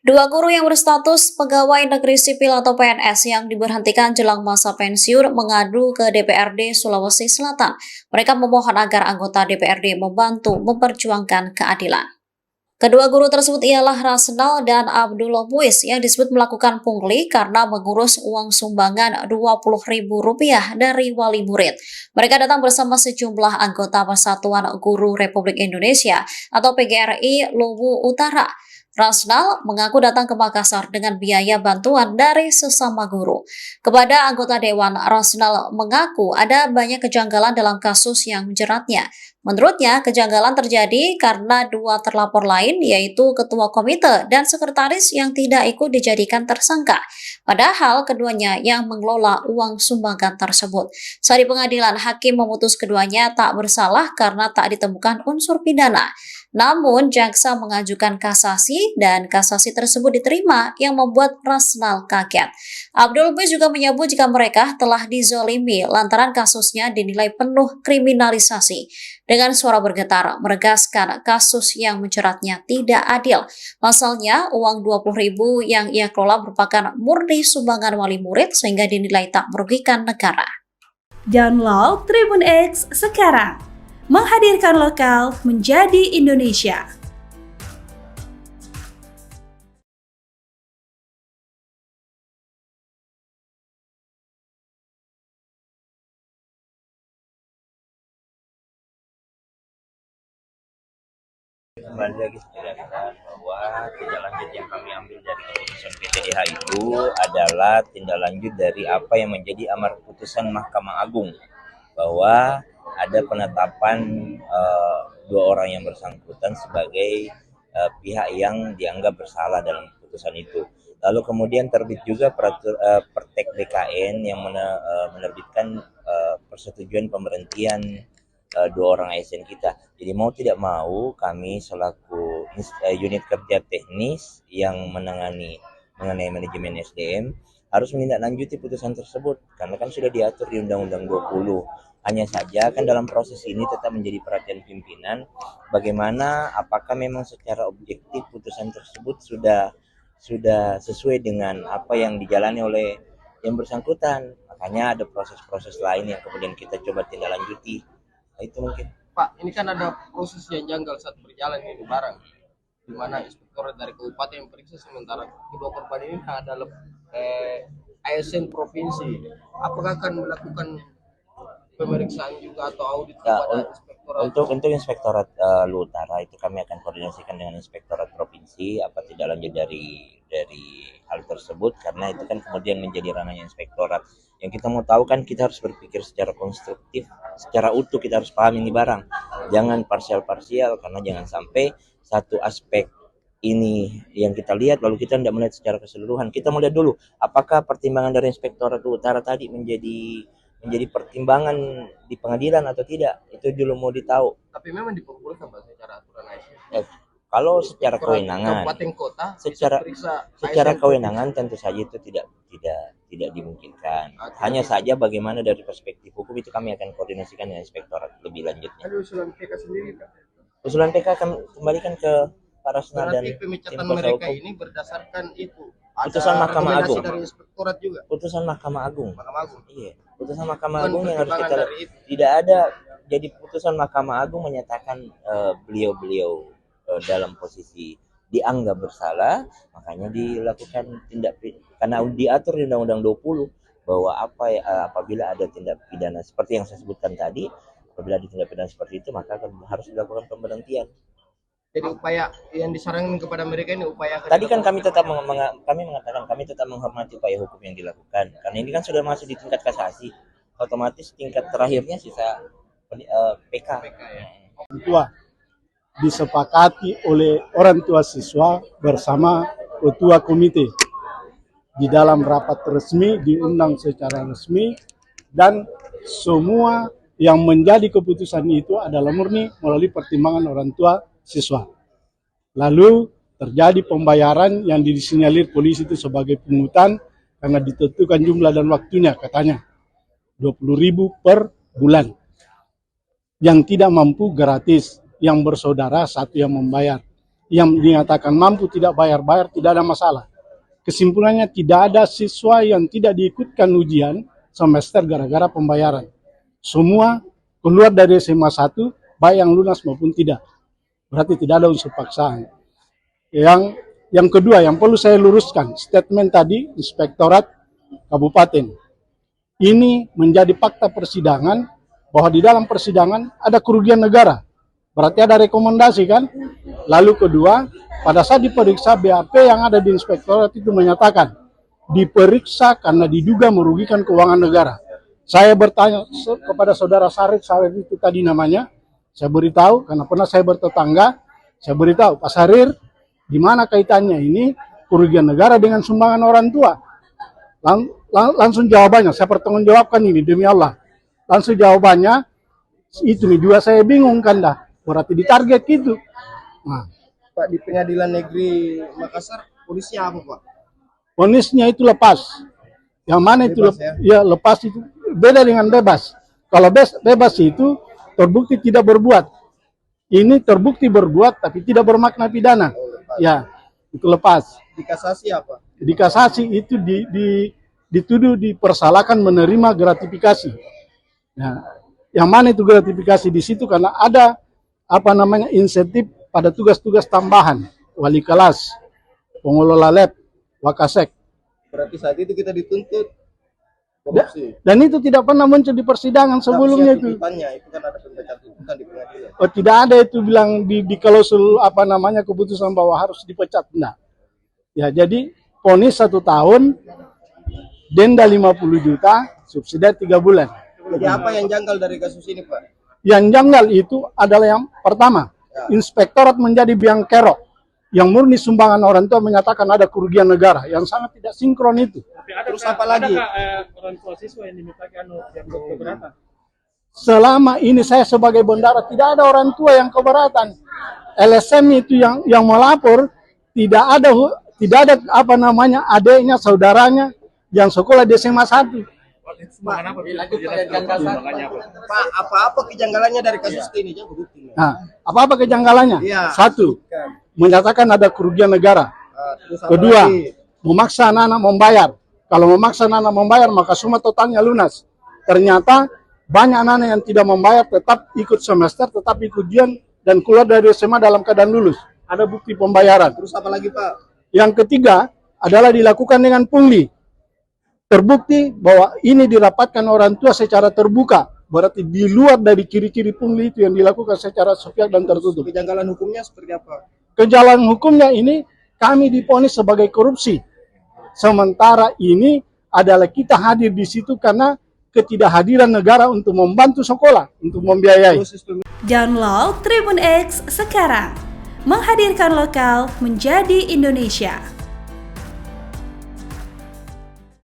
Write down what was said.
Dua guru yang berstatus pegawai negeri sipil atau PNS yang diberhentikan jelang masa pensiun mengadu ke DPRD Sulawesi Selatan. Mereka memohon agar anggota DPRD membantu memperjuangkan keadilan. Kedua guru tersebut ialah Rasnal dan Abdullah Muiz yang disebut melakukan pungli karena mengurus uang sumbangan Rp20.000 dari wali murid. Mereka datang bersama sejumlah anggota Persatuan Guru Republik Indonesia atau PGRI Luwu Utara. Rasnal mengaku datang ke Makassar dengan biaya bantuan dari sesama guru. Kepada anggota Dewan, Rasnal mengaku ada banyak kejanggalan dalam kasus yang menjeratnya. Menurutnya, kejanggalan terjadi karena dua terlapor lain, yaitu ketua komite dan sekretaris yang tidak ikut dijadikan tersangka. Padahal keduanya yang mengelola uang sumbangan tersebut. Saat di pengadilan, hakim memutus keduanya tak bersalah karena tak ditemukan unsur pidana. Namun, jaksa mengajukan kasasi dan kasasi tersebut diterima yang membuat Rasnal kaget. Abdul Bais juga menyebut jika mereka telah dizolimi lantaran kasusnya dinilai penuh kriminalisasi. Dengan suara bergetar, menegaskan kasus yang menjeratnya tidak adil. Pasalnya, uang Rp20.000 yang ia kelola merupakan murni sumbangan wali murid sehingga dinilai tak merugikan negara. Download Tribun X sekarang, menghadirkan lokal menjadi Indonesia. Kembali lagi saya katakan bahwa tindak lanjut yang kami ambil dari keputusan PTDH itu adalah tindak lanjut dari apa yang menjadi amar putusan Mahkamah Agung, bahwa ada penetapan dua orang yang bersangkutan sebagai pihak yang dianggap bersalah dalam putusan itu. Lalu kemudian terbit juga Pertek BKN yang menerbitkan persetujuan pemberhentian dua orang ASN kita. Jadi mau tidak mau kami selaku unit kerja teknis yang menangani mengenai manajemen SDM harus menindaklanjuti putusan tersebut karena kan sudah diatur di Undang-Undang 20. Hanya saja kan dalam proses ini tetap menjadi perhatian pimpinan bagaimana apakah memang secara objektif putusan tersebut sudah sesuai dengan apa yang dijalani oleh yang bersangkutan. Makanya ada proses-proses lain yang kemudian kita coba tindak lanjuti. Nah, itu mungkin. Pak, ini kan ada proses yang janggal saat berjalan ini barang, di mana inspektorat dari kabupaten periksa sementara kedua korban ini adalah ASN provinsi. Apakah akan melakukan pemeriksaan juga atau audit kepada inspektorat? Untuk inspektorat Utara itu kami akan koordinasikan dengan inspektorat provinsi apa tidak lanjut dari hal tersebut karena itu kan kemudian menjadi ranahnya inspektorat. Yang kita mau tahu kan kita harus berpikir secara konstruktif, secara utuh kita harus paham ini barang. Jangan parsial-parsial karena jangan sampai satu aspek ini yang kita lihat lalu kita tidak melihat secara keseluruhan. Kita melihat dulu apakah pertimbangan dari inspektorat Utara tadi menjadi pertimbangan di pengadilan atau tidak, itu dulu mau ditahu. Tapi memang diperbolehkan Pak secara aturan ASN. Kalau secara kewenangan, kabupaten kota secara kewenangan tentu saja itu tidak dimungkinkan. Hanya saja bagaimana dari perspektif hukum itu kami akan koordinasikan dengan inspektorat lebih lanjutnya. Ada usulan PK sendiri Pak? Usulan PK akan kembalikan ke Pak Rasnal dan pemecatan mereka hukum. Ini berdasarkan itu. Putusan Mahkamah Agung. Dari inspektorat juga. Putusan Mahkamah Agung. Mahkamah Agung. Iya, putusan Mahkamah Agung yang harus kita tidak ada. Jadi putusan Mahkamah Agung menyatakan beliau-beliau dalam posisi dianggap bersalah, makanya dilakukan tindak karena diatur di Undang-Undang 20 bahwa apabila ada tindak pidana seperti yang saya sebutkan tadi, apabila ada tindak pidana seperti itu maka harus dilakukan pemberhentian. Jadi upaya yang disarankan kepada mereka ini upaya tadi kan kami tetap kami mengatakan kami tetap menghormati upaya hukum yang dilakukan karena ini kan sudah masuk di tingkat kasasi, otomatis tingkat terakhirnya sisa PK ya. Tua disepakati oleh orang tua siswa bersama ketua komite di dalam rapat resmi, diundang secara resmi, dan semua yang menjadi keputusan itu adalah murni melalui pertimbangan orang tua siswa. Lalu terjadi pembayaran yang disinyalir polisi itu sebagai pungutan karena ditentukan jumlah dan waktunya, katanya 20.000 per bulan. Yang tidak mampu gratis, yang bersaudara satu yang membayar. yang dinyatakan mampu tidak bayar-bayar tidak ada masalah. Kesimpulannya tidak ada siswa yang tidak diikutkan ujian semester gara-gara pembayaran. Semua keluar dari SMA 1 baik yang lunas maupun tidak. Berarti tidak ada unsur paksaan. Yang kedua yang perlu saya luruskan, statement tadi Inspektorat Kabupaten. Ini menjadi fakta persidangan bahwa di dalam persidangan ada kerugian negara. Berarti ada rekomendasi kan? Lalu kedua, pada saat diperiksa BAP yang ada di Inspektorat itu menyatakan diperiksa karena diduga merugikan keuangan negara. Saya bertanya kepada saudara Sarif itu tadi namanya, saya beritahu karena pernah saya bertetangga, saya beritahu Pak Sarir, di mana kaitannya ini kerugian negara dengan sumbangan orang tua? Langsung jawabannya, saya pertanggungjawabkan ini demi Allah. Langsung jawabannya, itu nih dua saya bingung kan dah, berarti ditarget gitu. Nah, Pak, di Pengadilan Negeri Makassar polisnya apa Pak? vonisnya itu lepas. Yang mana itu Bebas, ya lepas itu beda dengan bebas. Kalau bebas itu terbukti tidak berbuat. Ini terbukti berbuat tapi tidak bermakna pidana. Ya, itu lepas. Di kasasi apa? Di kasasi itu dituduh dipersalahkan menerima gratifikasi. Nah, yang mana itu gratifikasi di situ karena ada insentif pada tugas-tugas tambahan, wali kelas, pengelola lab, wakasek. Berarti saat itu kita dituntut korupsi. Dan itu tidak pernah muncul di persidangan sebelumnya itu. Itu kan ada pembacaan tuntutan di pengadilan. Oh, tidak ada itu bilang di klausul keputusan bahwa harus dipecat. Nah, ya jadi vonis 1 tahun, denda 50 juta, subsidi 3 bulan. Jadi apa yang janggal dari kasus ini Pak? Yang janggal itu adalah yang pertama, Inspektorat menjadi biang kerok. Yang murni sumbangan orang tua menyatakan ada kerugian negara yang sangat tidak sinkron itu. Terus apa lagi? Orang tua siswa yang dimintakan yang keberatan? Selama ini saya sebagai bendara tidak ada orang tua yang keberatan. LSM itu yang melapor tidak ada adiknya, saudaranya yang sekolah di SMA 1. Pak, apa kejanggalannya dari kasus ini? Nah, apa kejanggalannya? Iya. Satu, menyatakan ada kerugian negara. Terus apa Kedua, lagi? memaksa anak-anak membayar. Kalau memaksa anak-anak membayar, maka summa totalnya lunas. Ternyata banyak anak-anak yang tidak membayar, tetap ikut semester, tetap ikut ujian, dan keluar dari SMA dalam keadaan lulus. Ada bukti pembayaran. Terus apa lagi Pak? Yang ketiga adalah dilakukan dengan pungli. Terbukti bahwa ini dirapatkan orang tua secara terbuka. Berarti di luar dari ciri-ciri pungli itu yang dilakukan secara sepihak dan tertutup. Kejanggalan hukumnya seperti apa? Kejanggalan hukumnya ini kami divonis sebagai korupsi. Sementara ini adalah kita hadir di situ karena ketidakhadiran negara untuk membantu sekolah, untuk membiayai. Download Tribun X sekarang. Menghadirkan lokal menjadi Indonesia.